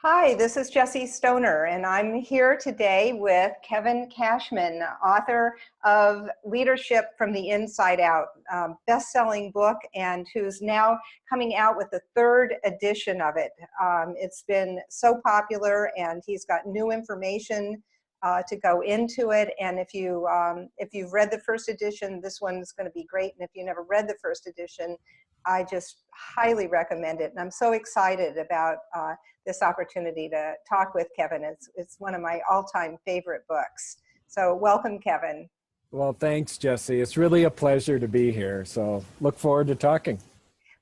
Hi, this is Lyn Stoner, and I'm here today with Kevin Cashman, author of Leadership from the Inside Out, best-selling book, and who's now coming out with the third edition of it. It's been so popular, and he's got new information to go into it. And if you've read the first edition, this one's going to be great. And if you never read the first edition, I just highly recommend it. And I'm so excited about this opportunity to talk with Kevin. It's one of my all-time favorite books. So welcome, Kevin. Well, thanks, Jesse. It's really a pleasure to be here. So look forward to talking.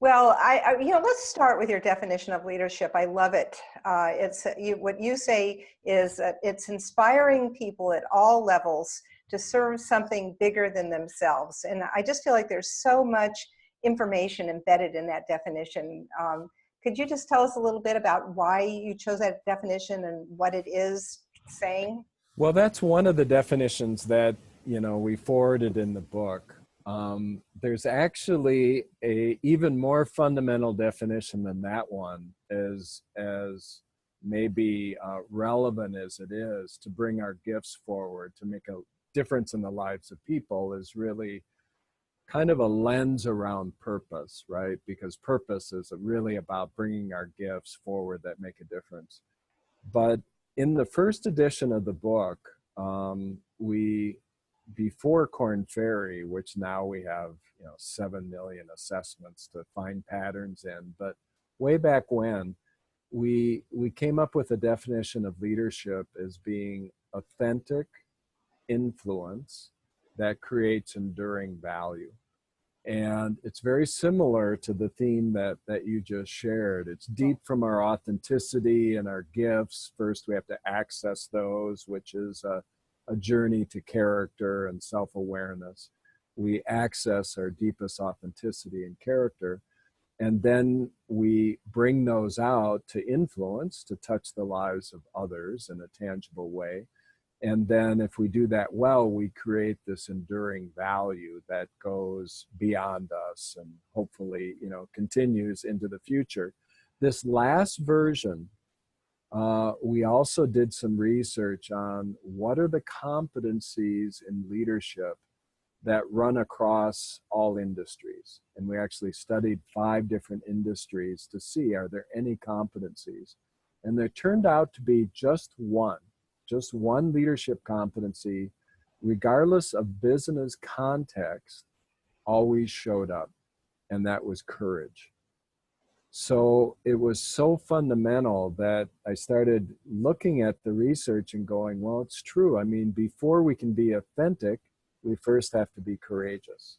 Well, let's start with your definition of leadership. I love it. What you say is that it's inspiring people at all levels to serve something bigger than themselves. And I just feel like there's so much information embedded in that definition. Could you just tell us a little bit about why you chose that definition and what it is saying? Well, that's one of the definitions that, we forwarded in the book. There's actually a even more fundamental definition than that one, as maybe relevant as it is to bring our gifts forward, to make a difference in the lives of people, is really kind of a lens around purpose, right? Because purpose is really about bringing our gifts forward that make a difference. But in the first edition of the book, before Korn Ferry, which now we have 7 million assessments to find patterns in, but way back when, we came up with a definition of leadership as being authentic influence that creates enduring value. And it's very similar to the theme that you just shared. It's deep from our authenticity and our gifts. First, we have to access those, which is a journey to character and self-awareness. We access our deepest authenticity and character, and then we bring those out to influence, to touch the lives of others in a tangible way. And then if we do that well, we create this enduring value that goes beyond us and hopefully, continues into the future. This last version, we also did some research on what are the competencies in leadership that run across all industries. And we actually studied 5 different industries to see, are there any competencies? And there turned out to be just one leadership competency, regardless of business context, always showed up, and that was courage. So it was so fundamental that I started looking at the research and going, well, it's true. I mean, before we can be authentic, we first have to be courageous.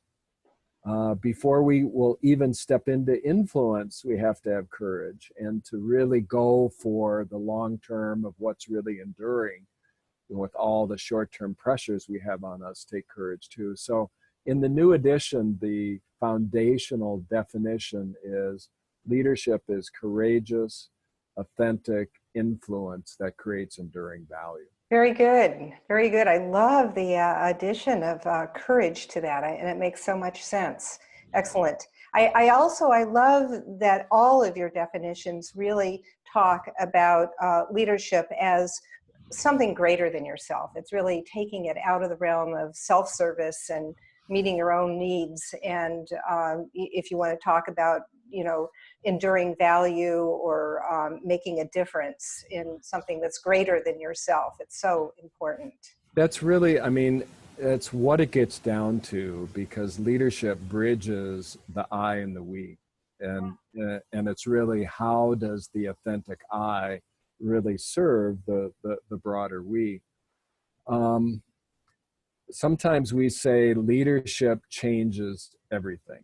Before we will even step into influence, we have to have courage, and to really go for the long term of what's really enduring with all the short-term pressures we have on us, take courage too. So in the new edition, the foundational definition is leadership is courageous, authentic influence that creates enduring value. Very good. Very good. I love the addition of courage to that, and it makes so much sense. Excellent. I love that all of your definitions really talk about leadership as something greater than yourself. It's really taking it out of the realm of self-service and meeting your own needs. And if you want to talk about, enduring value or making a difference in something that's greater than yourself, it's so important. That's really, it's what it gets down to, because leadership bridges the I and the we. And it's really, how does the authentic I really serve the broader we? Sometimes we say leadership changes everything.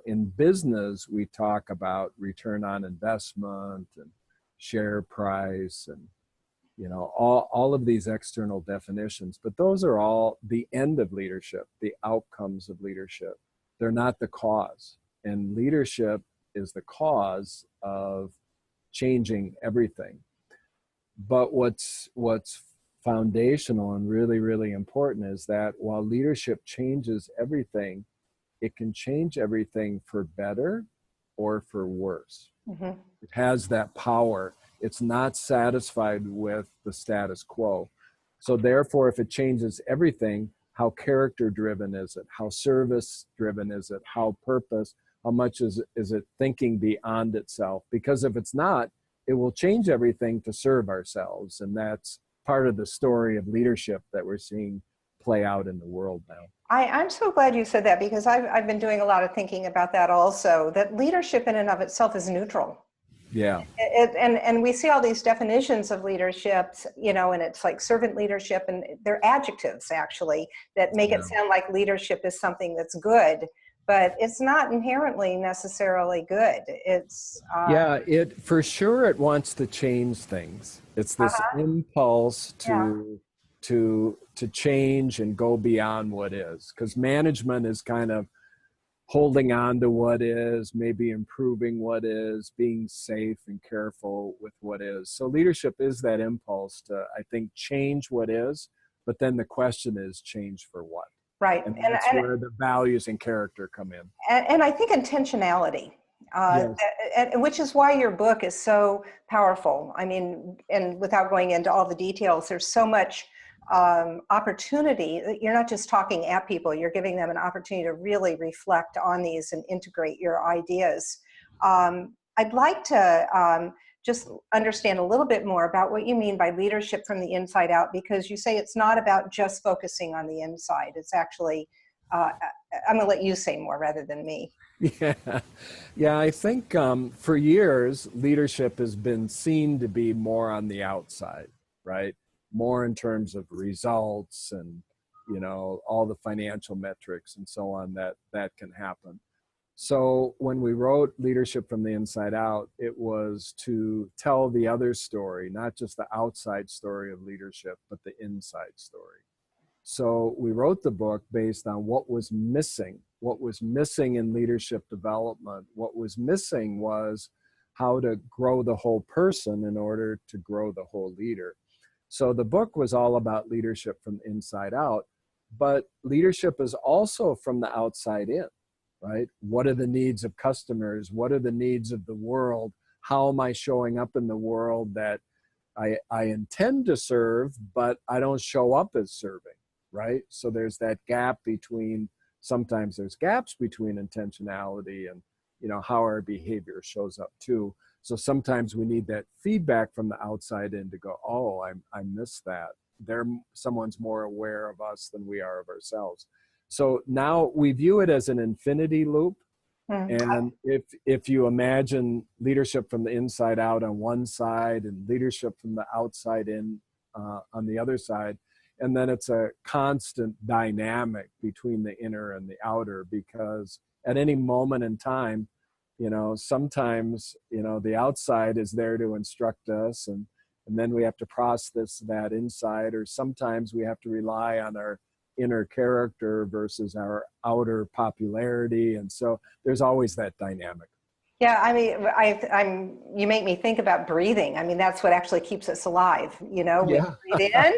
In business, we talk about return on investment and share price and, all of these external definitions, but those are all the end of leadership, the outcomes of leadership. They're not the cause. And leadership is the cause of changing everything. But what's foundational and really, really important is that while leadership changes everything, it can change everything for better or for worse. Mm-hmm. It has that power. It's not satisfied with the status quo. So therefore, if it changes everything, how character driven is it? How service driven is it? How purpose? How much is it thinking beyond itself? Because if it's not, it will change everything to serve ourselves. And that's part of the story of leadership that we're seeing play out in the world now. I'm so glad you said that, because I've been doing a lot of thinking about that also, that leadership in and of itself is neutral. Yeah. And we see all these definitions of leaderships, you know, and it's like servant leadership, and they're adjectives actually that make it sound like leadership is something that's good, but it's not inherently necessarily good. It's Yeah, it for sure it wants to change things. It's this impulse yeah, to change and go beyond what is, because management is kind of holding on to what is, maybe improving what is, being safe and careful with what is. So leadership is that impulse to, I think, change what is, but then the question is, change for what? right. And that's where the values and character come in. And I think intentionality, Yes. which is why your book is so powerful. I mean, and without going into all the details, there's so much opportunity. You're not just talking at people, you're giving them an opportunity to really reflect on these and integrate your ideas. I'd like to just understand a little bit more about what you mean by leadership from the inside out, because you say it's not about just focusing on the inside. It's actually, I'm going to let you say more rather than me. Yeah, yeah. I think for years, leadership has been seen to be more on the outside, right? More in terms of results and, you know, all the financial metrics and so on that can happen. So when we wrote Leadership from the Inside Out, it was to tell the other story, not just the outside story of leadership, but the inside story. So we wrote the book based on what was missing in leadership development. What was missing was how to grow the whole person in order to grow the whole leader. So the book was all about leadership from the inside out, but leadership is also from the outside in, right? What are the needs of customers? What are the needs of the world? How am I showing up in the world that I intend to serve, but I don't show up as serving? Right? So there's that gap between, sometimes there's gaps between intentionality and, you know, how our behavior shows up too. So sometimes we need that feedback from the outside in to go, oh, I missed that. Someone's more aware of us than we are of ourselves. So now we view it as an infinity loop. And if you imagine leadership from the inside out on one side and leadership from the outside in on the other side, and then it's a constant dynamic between the inner and the outer, because at any moment in time, you know, sometimes, you know, the outside is there to instruct us, and then we have to process that inside, or sometimes we have to rely on our inner character versus our outer popularity. And so there's always that dynamic. Yeah, I mean, you make me think about breathing. I mean, that's what actually keeps us alive. You know, we Yeah. breathe in,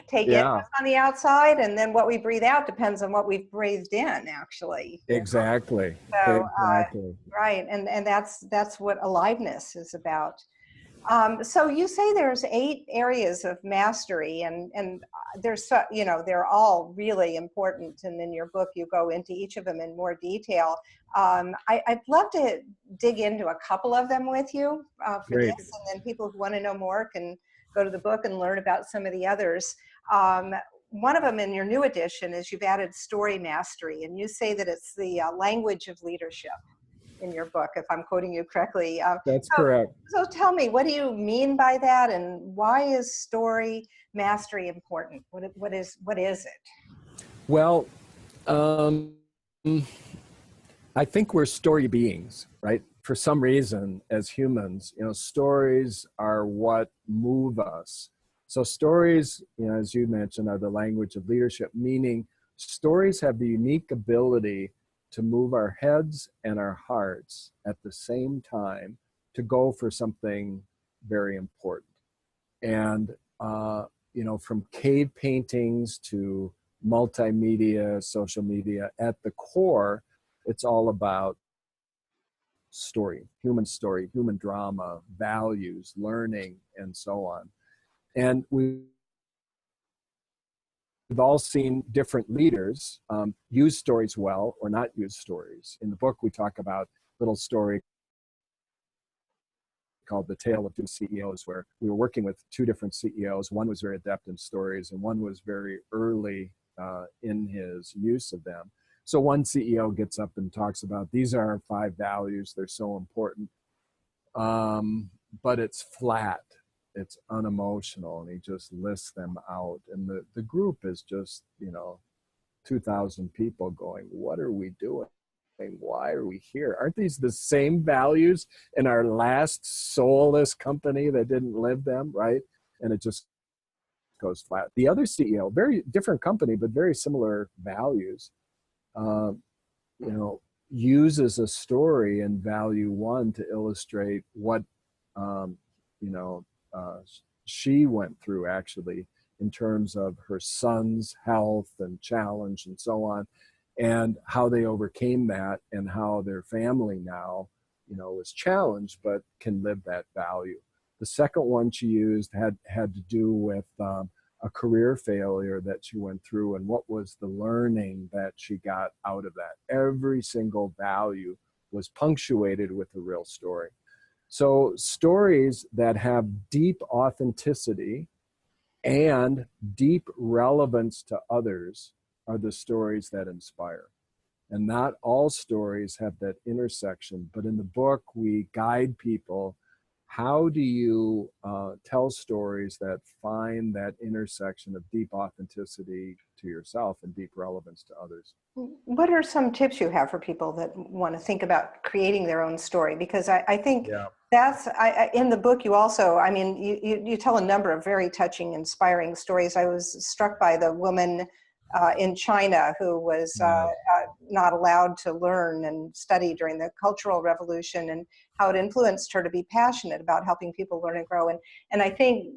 take in Yeah, what's on the outside, and then what we breathe out depends on what we've breathed in, actually. exactly. So, Exactly. right, and that's what aliveness is about. So you say there's 8 areas of mastery, and there's, you know, they're all really important. And in your book, you go into each of them in more detail. I'd love to dig into a couple of them with you for this, Great. and then people who want to know more can go to the book and learn about some of the others. One of them in your new edition is you've added story mastery, and you say that it's the language of leadership in your book, if I'm quoting you correctly. That's correct. So tell me, what do you mean by that, and why is story mastery important? What is it? Well, I think we're story beings, right? For some reason, as humans, you know, stories are what move us. So stories, you know, as you mentioned, are the language of leadership, meaning stories have the unique ability to move our heads and our hearts at the same time to go for something very important. And, you know, from cave paintings to multimedia, social media, at the core, it's all about story, human drama, values, learning, and so on. And we've all seen different leaders use stories well or not use stories. In the book, we talk about a little story called The Tale of Two CEOs, where we were working with two different CEOs. One was very adept in stories, and one was very early in his use of them. So one CEO gets up and talks about, these are our 5 values. They're so important. But it's flat. It's unemotional. And he just lists them out. And the group is just, 2,000 people going, what are we doing? Why are we here? Aren't these the same values in our last soulless company that didn't live them, right? And it just goes flat. The other CEO, very different company, but very similar values, uses a story in value 1 to illustrate what, she went through actually in terms of her son's health and challenge and so on, and how they overcame that and how their family now, is challenged, but can live that value. The second one she used had to do with a career failure that she went through and what was the learning that she got out of that. Every single value was punctuated with a real story. So stories that have deep authenticity and deep relevance to others are the stories that inspire. And not all stories have that intersection, but in the book, we guide people. How do you tell stories that find that intersection of deep authenticity to yourself and deep relevance to others? What are some tips you have for people that want to think about creating their own story? Because I think that's, in the book you also, you tell a number of very touching, inspiring stories. I was struck by the woman in China who was not allowed to learn and study during the Cultural Revolution, and how it influenced her to be passionate about helping people learn and grow. And I think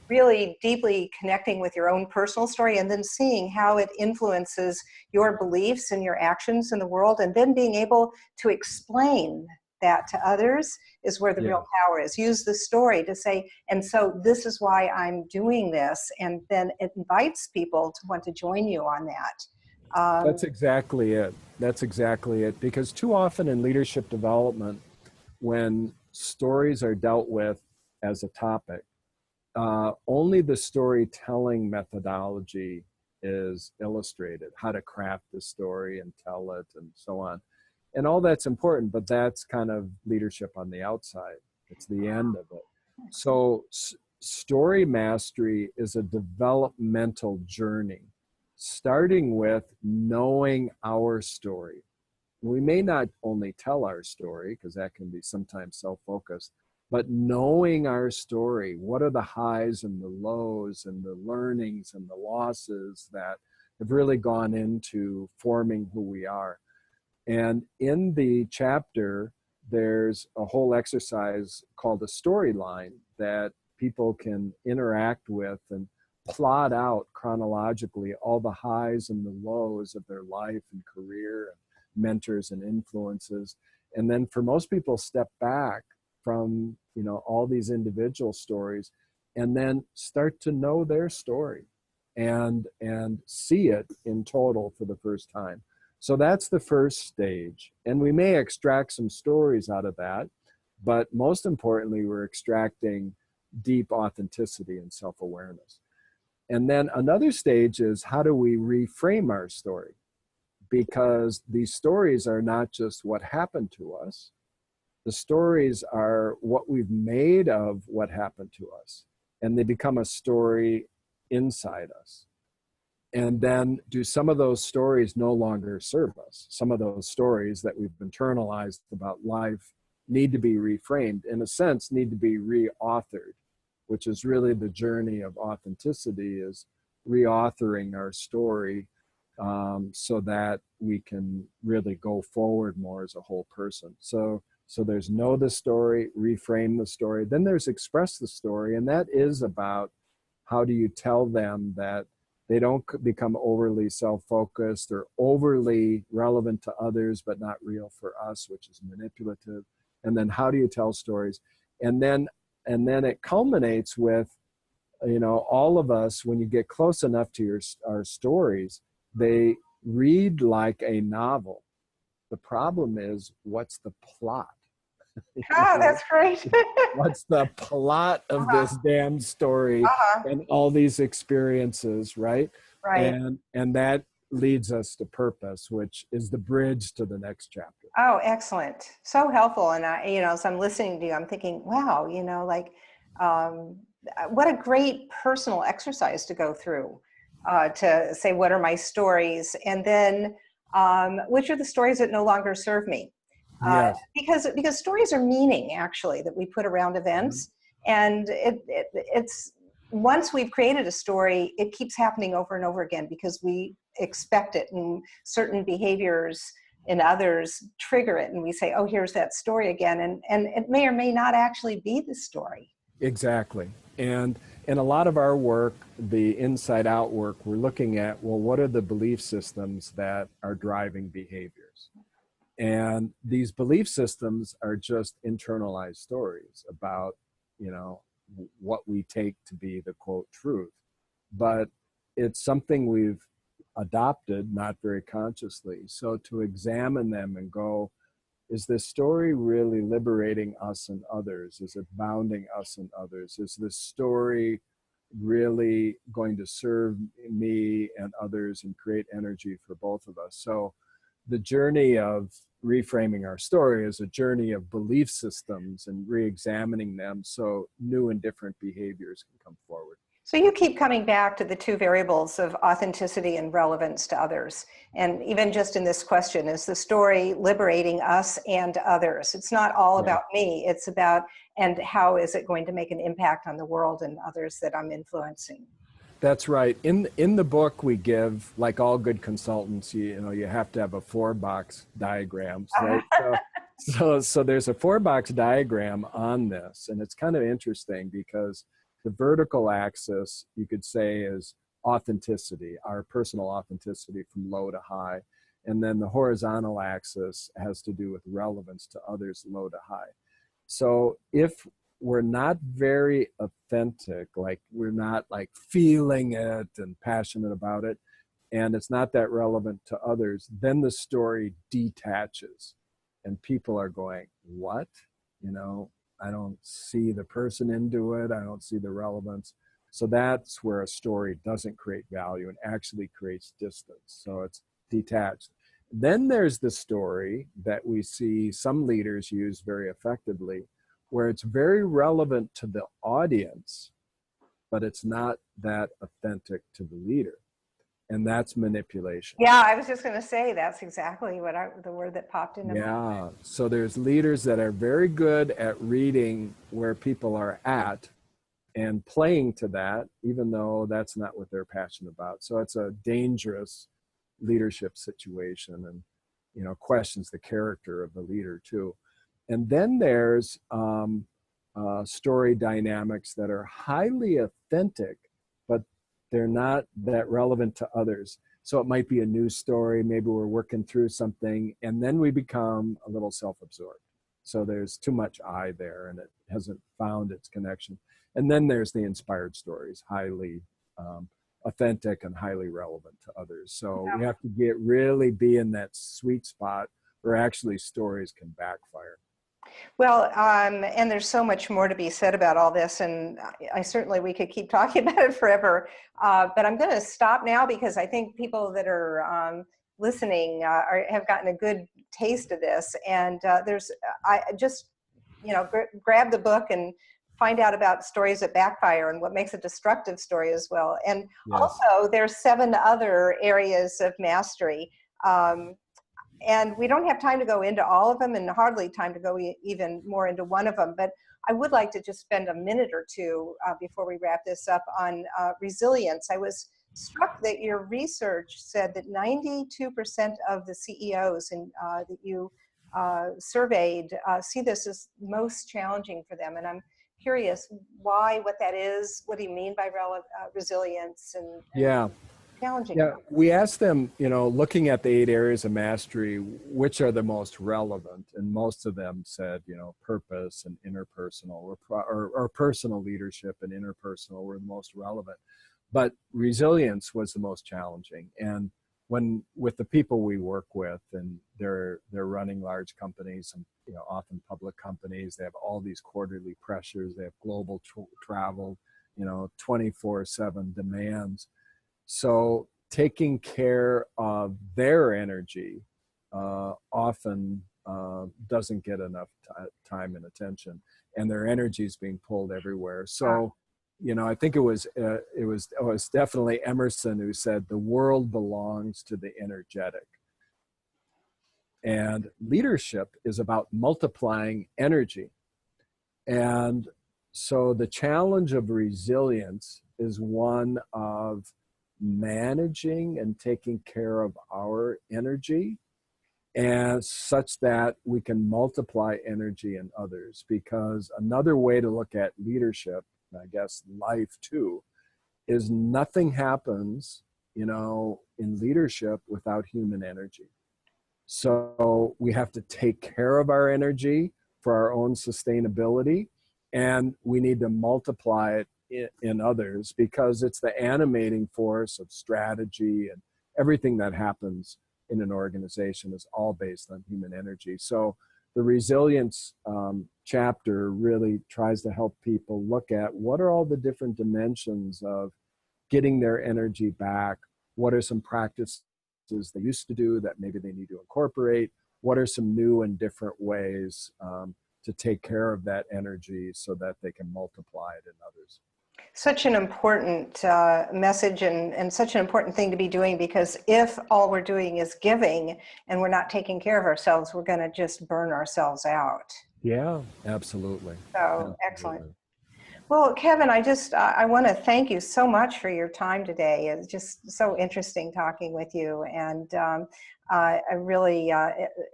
really deeply connecting with your own personal story and then seeing how it influences your beliefs and your actions in the world, and then being able to explain that to others is where the real power is. Use the story to say, and so this is why I'm doing this, and then it invites people to want to join you on that. That's exactly it. That's exactly it. Because too often in leadership development, when stories are dealt with as a topic, only the storytelling methodology is illustrated, how to craft the story and tell it and so on. And all that's important, but that's kind of leadership on the outside. It's the end of it. So story mastery is a developmental journey, starting with knowing our story. We may not only tell our story, because that can be sometimes self-focused, but knowing our story. What are the highs and the lows and the learnings and the losses that have really gone into forming who we are? And in the chapter, there's a whole exercise called a storyline that people can interact with and plot out chronologically all the highs and the lows of their life and career and mentors and influences. And then for most people, step back from all these individual stories and then start to know their story and see it in total for the first time. So that's the first stage. And we may extract some stories out of that, but most importantly, we're extracting deep authenticity and self-awareness. And then another stage is, how do we reframe our story? Because these stories are not just what happened to us. The stories are what we've made of what happened to us. And they become a story inside us. And then do some of those stories no longer serve us? Some of those stories that we've internalized about life need to be reframed, in a sense, need to be reauthored, which is really the journey of authenticity, is reauthoring our story so that we can really go forward more as a whole person. So there's know the story, reframe the story. Then there's express the story, and that is about how do you tell them that They don't become overly self-focused or overly relevant to others, but not real for us, which is manipulative. And then how do you tell stories? And then it culminates with, you know, all of us, when you get close enough to our stories, they read like a novel. The problem is, what's the plot? Oh, that's great. What's the plot of Uh-huh. this damn story Uh-huh. and all these experiences, right? Right. And that leads us to purpose, which is the bridge to the next chapter. Oh, excellent. So helpful. And I, you know, as I'm listening to you, I'm thinking, wow, you know, like, um, what a great personal exercise to go through, to say, what are my stories? And then, which are the stories that no longer serve me? Yes. Because stories are meaning, actually, that we put around events. And it's, once we've created a story, it keeps happening over and over again because we expect it, and certain behaviors in others trigger it, and we say, oh, here's that story again, and it may or may not actually be the story. Exactly. And in a lot of our work, the inside out work, we're looking at, well, what are the belief systems that are driving behaviors? And these belief systems are just internalized stories about, you know, what we take to be the quote truth. But it's something we've adopted, not very consciously. So to examine them and go, is this story really liberating us and others? Is it bounding us and others? Is this story really going to serve me and others and create energy for both of us? So the journey of reframing our story is a journey of belief systems and re-examining them so new and different behaviors can come forward. So you keep coming back to the two variables of authenticity and relevance to others. And even just in this question, is the story liberating us and others? It's not all Yeah. about me, it's about, and how is it going to make an impact on the world and others that I'm influencing? That's right. In the book, we give, like all good consultants, you know, you have to have a 4-box diagrams, right? So there's a 4-box diagram on this, and it's kind of interesting because the vertical axis, you could say, is authenticity, our personal authenticity from low to high, and then the horizontal axis has to do with relevance to others, low to high. So if we're not very authentic, like we're not like feeling it and passionate about it, and it's not that relevant to others, then the story detaches and people are going, what? You know, I don't see the person into it. I don't see the relevance. So that's where a story doesn't create value and actually creates distance. So it's detached. Then there's the story that we see some leaders use very effectively, where it's very relevant to the audience, but it's not that authentic to the leader. And that's manipulation. Yeah, I was just going to say that's exactly what the word that popped into my mind. Yeah. So there's leaders that are very good at reading where people are at and playing to that, even though that's not what they're passionate about. So it's a dangerous leadership situation, and, you know, questions the character of the leader too. And then there's story dynamics that are highly authentic, but they're not that relevant to others. So it might be a news story, maybe we're working through something, and then we become a little self-absorbed. So there's too much I there, and it hasn't found its connection. And then there's the inspired stories, highly authentic and highly relevant to others. So we have to really be in that sweet spot where actually stories can backfire. Well, and there's so much more to be said about all this, and I certainly, we could keep talking about it forever, but I'm going to stop now because I think people that are listening have gotten a good taste of this, and I just, you know, grab the book and find out about stories that backfire and what makes a destructive story as well. And Yes. also, there's 7 other areas of mastery. And we don't have time to go into all of them, and hardly time to go even more into one of them. But I would like to just spend a minute or two before we wrap this up on resilience. I was struck that your research said that 92% of the CEOs that you surveyed see this as most challenging for them. And I'm curious why, what that is. What do you mean by resilience? Yeah. challenging Yeah, about we asked them, you know, looking at the 8 areas of mastery, which are the most relevant, and most of them said, you know, purpose and interpersonal, or personal leadership and interpersonal were the most relevant. But resilience was the most challenging. And when with the people we work with, and they're running large companies, and you know, often public companies, they have all these quarterly pressures, they have global travel, you know, 24/7 demands. So taking care of their energy often doesn't get enough time and attention, and their energy is being pulled everywhere. So, you know, I think it was definitely Emerson who said the world belongs to the energetic, and leadership is about multiplying energy. And so the challenge of resilience is one of managing and taking care of our energy, and such that we can multiply energy in others. Because another way to look at leadership, and I guess life too, is nothing happens, you know, in leadership without human energy. So we have to take care of our energy for our own sustainability, and we need to multiply it in others, because it's the animating force of strategy, and everything that happens in an organization is all based on human energy. So the resilience chapter really tries to help people look at what are all the different dimensions of getting their energy back. What are some practices they used to do that maybe they need to incorporate? What are some new and different ways to take care of that energy so that they can multiply it in others? such an important message, and such an important thing to be doing, because if all we're doing is giving and we're not taking care of ourselves, we're going to just burn ourselves out. Yeah, absolutely. So excellent. Absolutely. Well, Kevin, I want to thank you so much for your time today. It's just so interesting talking with you, and I'm really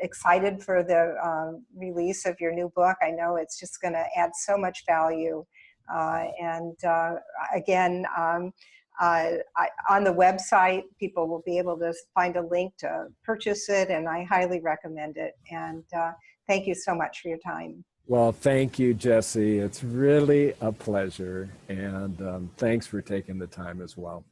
excited for the release of your new book. I know it's just going to add so much value. And again, on the website, people will be able to find a link to purchase it, and I highly recommend it. And thank you so much for your time. Well, thank you, Jesse. It's really a pleasure. And thanks for taking the time as well.